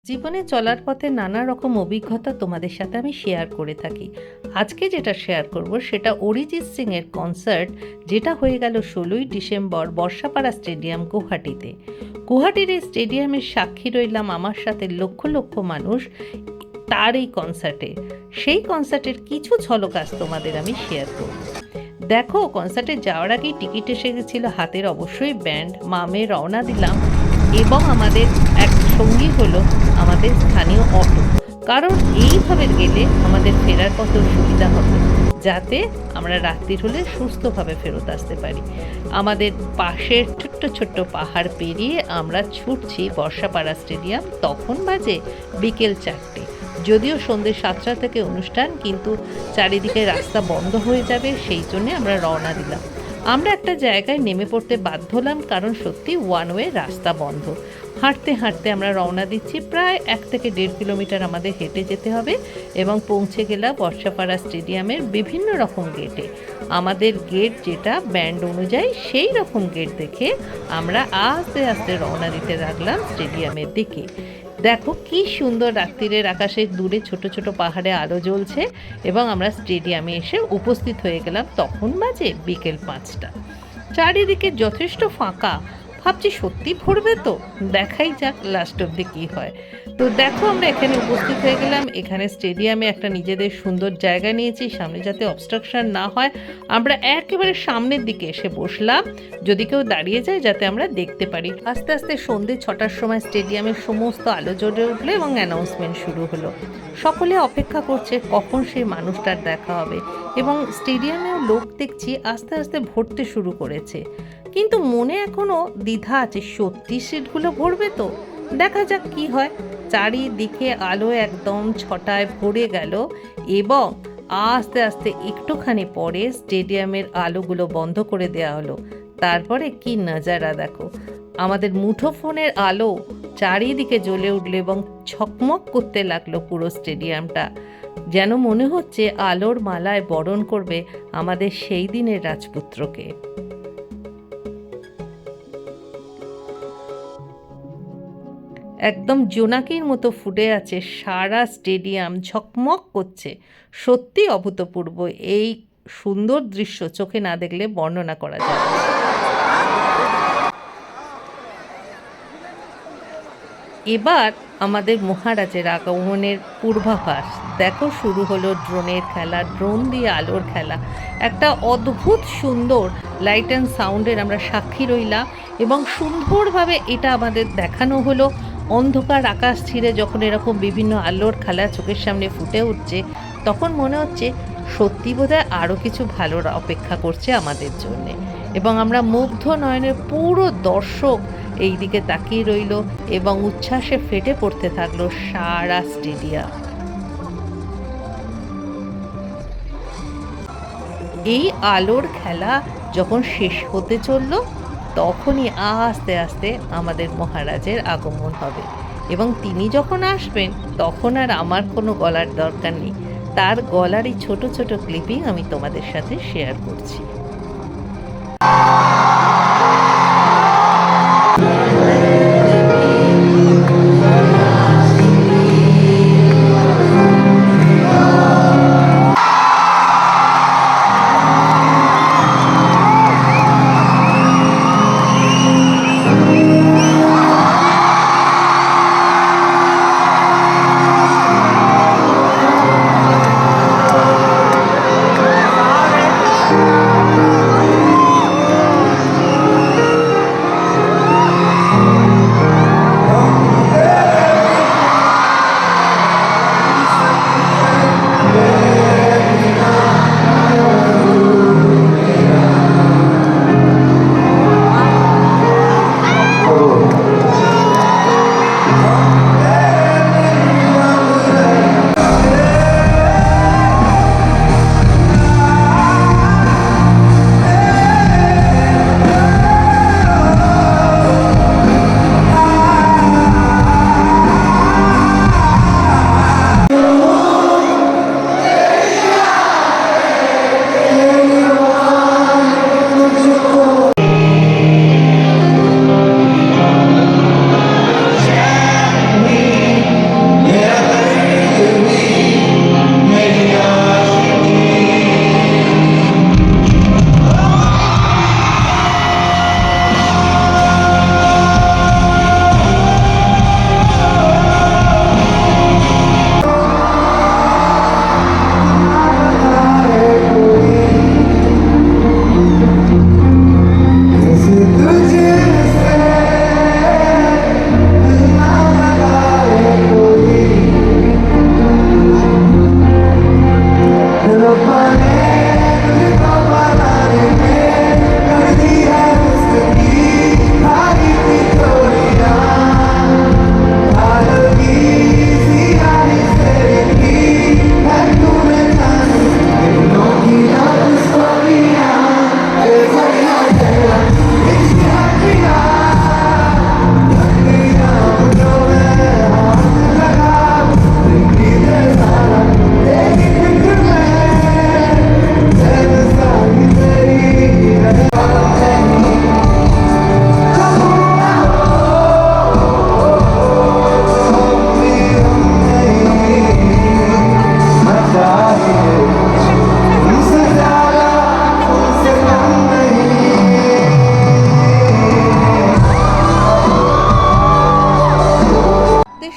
জীবনে চলার পথে নানা রকম অভিজ্ঞতা তোমাদের সাথে আমি শেয়ার করে থাকি। আজকে যেটা শেয়ার করব সেটা অরিজিৎ সিং এর কনসার্ট, যেটা হয়ে গেল ১৬ই ডিসেম্বর বর্ষাপাড়া স্টেডিয়াম গুয়াহাটিতে। গুয়াহাটির এই স্টেডিয়ামের সাক্ষী রইলাম আমার সাথে লক্ষ লক্ষ মানুষ তার এই কনসার্টে। সেই কনসার্টের কিছু ঝলক আজ তোমাদের আমি শেয়ার করব। দেখো, কনসার্টে যাওয়ার আগেই টিকিট এসে গেছিল হাতের, অবশ্যই ব্যান্ড মামে রওনা দিলাম এবং আমাদের এক সঙ্গী হলো আমাদের স্থানীয় অটো। কারণ এইভাবে গেলে আমাদের ফেরার কত সুবিধা হবে, যাতে আমরা রাত্রির হলে সুস্থভাবে ফেরত আসতে পারি। আমাদের পাশের ছোট্ট ছোট্ট পাহাড় পেরিয়ে আমরা ছুটছি বর্ষাপাড়া স্টেডিয়াম। তখন বাজে বিকেল ৪টে। যদিও সন্ধ্যে ৭টা থেকে অনুষ্ঠান, কিন্তু চারিদিকে রাস্তা বন্ধ হয়ে যাবে, সেই জন্যে আমরা রওনা দিলাম। আমরা একটা জায়গায় নেমে পড়তে বাধ্য হলাম, কারণ সত্যি ওয়ান ওয়ে রাস্তা বন্ধ। হাঁটতে হাঁটতে আমরা রওনা দিচ্ছি, প্রায় ১ থেকে ১.৫ কিলোমিটার আমাদের হেঁটে যেতে হবে এবং পৌঁছে গেলাম বর্ষাপাড়া স্টেডিয়ামের বিভিন্ন রকম গেটে। আমাদের গেট যেটা ব্যান্ড অনুযায়ী, সেই রকম গেট দেখে আমরা আস্তে আস্তে রওনা দিতে লাগলাম স্টেডিয়ামের দিকে। দেখো কি সুন্দর রাত্রিরের আকাশে দূরে ছোট ছোট পাহাড়ে আলো জ্বলছে এবং আমরা স্টেডিয়ামে এসে উপস্থিত হয়ে গেলাম। তখন বাজে বিকেল ৫টা। চারিদিকে যথেষ্ট ফাঁকা। ভাবছি সত্যি ভরবে তো, দেখাই যাক লাস্ট অবধি কী হয়। তো দেখো, আমরা এখানে উপস্থিত হয়ে গেলাম। এখানে স্টেডিয়ামে একটা নিজেদের সুন্দর জায়গা নিয়েছি, সামনে যাতে অবস্ট্রাকশন না হয়। আমরা একেবারে সামনের দিকে এসে বসলাম, যদি কেউ দাঁড়িয়ে যায় যাতে আমরা দেখতে পারি। আস্তে আস্তে সন্ধ্যে ৬টার সময় স্টেডিয়ামের সমস্ত আলো জ্বলে উঠলো এবং অ্যানাউন্সমেন্ট শুরু হলো। সকলে অপেক্ষা করছে কখন সেই মানুষটার দেখা হবে, এবং স্টেডিয়ামেও লোক দেখছি আস্তে আস্তে ভরতে শুরু করেছে। কিন্তু মনে এখনও দ্বিধা আছে, সত্যি সিটগুলো ভরবে তো? দেখা যাক কি হয়। চারিদিকে আলো একদম ৬টায় ভরে গেল এবং আস্তে আস্তে একটুখানি পরে স্টেডিয়ামের আলোগুলো বন্ধ করে দেওয়া হলো। তারপরে কি নজারা দেখো, আমাদের মুঠোফোনের আলো চারিদিকে জ্বলে উঠল এবং ঝকমক করতে লাগলো পুরো স্টেডিয়ামটা। যেন মনে হচ্ছে আলোর মালায় বরণ করবে আমাদের সেই দিনের রাজপুত্রকে। একদম জোনাকির মতো ফুটে আছে সারা স্টেডিয়াম, ঝকমক করছে। সত্যি অভূতপূর্ব। এই সুন্দর দৃশ্য চোখে না দেখলে বর্ণনা করা যাবে না। এবার আমাদের মহারাজের আগমনের পূর্বাভাস। দেখো, শুরু হলো ড্রোনের খেলা, ড্রোন দিয়ে আলোর খেলা। একটা অদ্ভুত সুন্দর লাইট অ্যান্ড সাউন্ডের আমরা সাক্ষী রইলাম এবং সুন্দরভাবে এটা আমাদের দেখানো হলো। অন্ধকার আকাশ ছিঁড়ে যখন এরকম বিভিন্ন আলোর খেলা চোখের সামনে ফুটে উঠছে, তখন মনে হচ্ছে সত্যি বোধহয় আরও কিছু ভালোর অপেক্ষা করছে আমাদের জন্যে। এবং আমরা মুগ্ধ নয়নের পুরো দর্শক এই দিকে তাকিয়ে রইল এবং উচ্ছ্বাসে ফেটে পড়তে থাকলো সারা স্টেডিয়াম। এই আলোর খেলা যখন শেষ হতে চলল, তখনই আস্তে আস্তে আমাদের মহারাজের আগমন হবে এবং তিনি যখন আসবেন তখন আর আমার কোনো গলার দরকার নেই। তার গলার এই ছোট ছোট ক্লিপিং আমি তোমাদের সাথে শেয়ার করছি।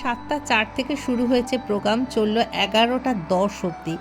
7:04 থেকে শুরু হয়েছে প্রোগ্রাম, চললো 11:10 অবধি।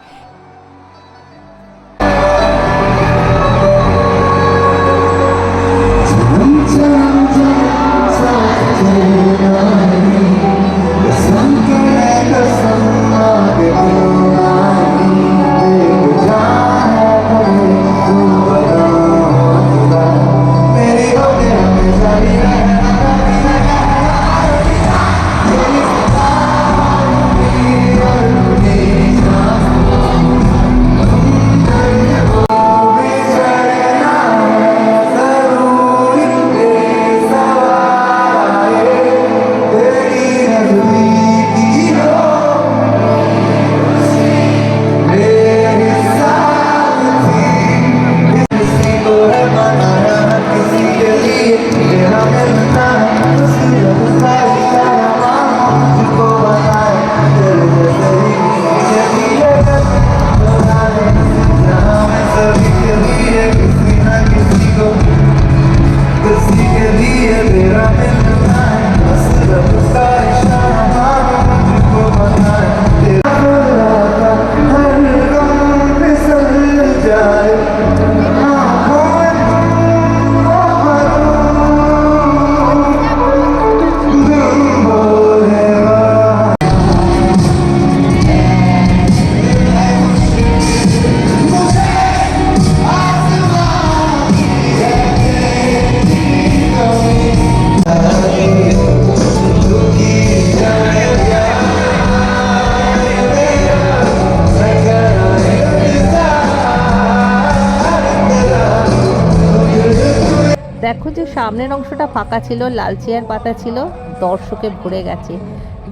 দেখো যে সামনের অংশটা ফাঁকা ছিল, লাল চেয়ার পাতা ছিল, দর্শকে ভরে গেছে,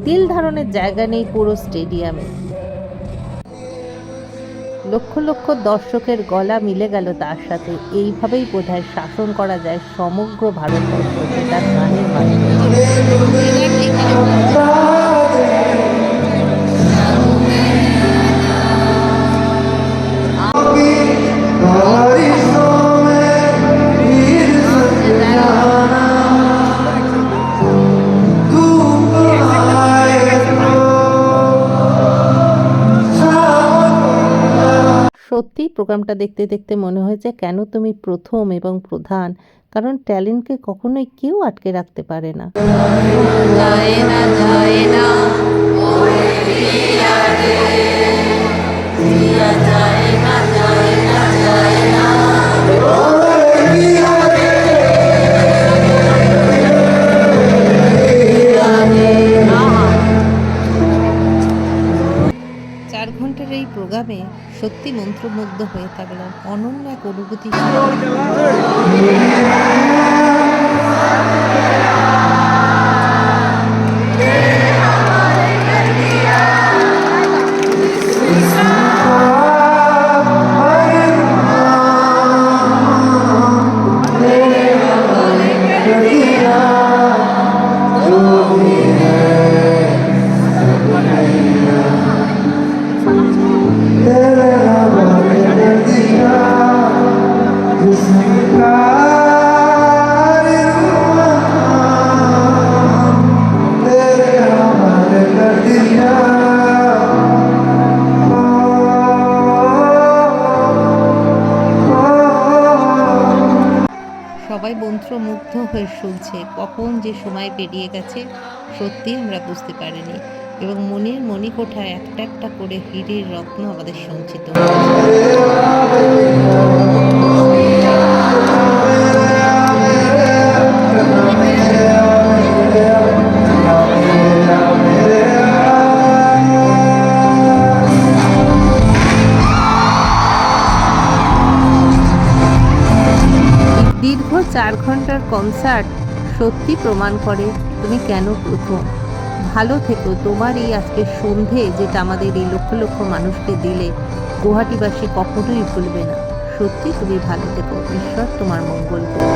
তিল ধারণের জায়গা নেই পুরো স্টেডিয়ামে। লক্ষ লক্ষ দর্শকের গলা মিলে গেল তার সাথে। এইভাবেই বোধহয় শাসন করা যায় সমগ্র ভারতবর্ষকে তার গানের মাধ্যমে। সত্যি প্রোগ্রামটা দেখতে দেখতে মনে হয়েছে কেন তুমি প্রথম এবং প্রধান, কারণ ট্যালেন্টকে কখনোই কেউ আটকে রাখতে পারে না। এই প্রোগ্রামে সত্যি মন্ত্রমুগ্ধ হয়ে থাকলাম, অনন্য এক অনুভূতি। সবাই মন্ত্রমুগ্ধ হয়ে শুনছে, কখন যে সময় পেরিয়ে গেছে সত্যি আমরা বুঝতে পারিনি, এবং মনের মণিকোঠায় একটা একটা করে হীরের রত্ন আমাদের সঞ্চিত। দীর্ঘ 4 ঘন্টার কনসার্ট সত্যি প্রমাণ করে তুমি কেন প্রথম। ভালো থেকো। তোমার এই আজকের সন্ধে যেটা আমাদের এই লক্ষ লক্ষ মানুষকে দিলে, গুয়াহাটিবাসী কখনোই ভুলবে না। সত্যি তুমি ভালো থেকো। ঈশ্বর তোমার মঙ্গল করুন।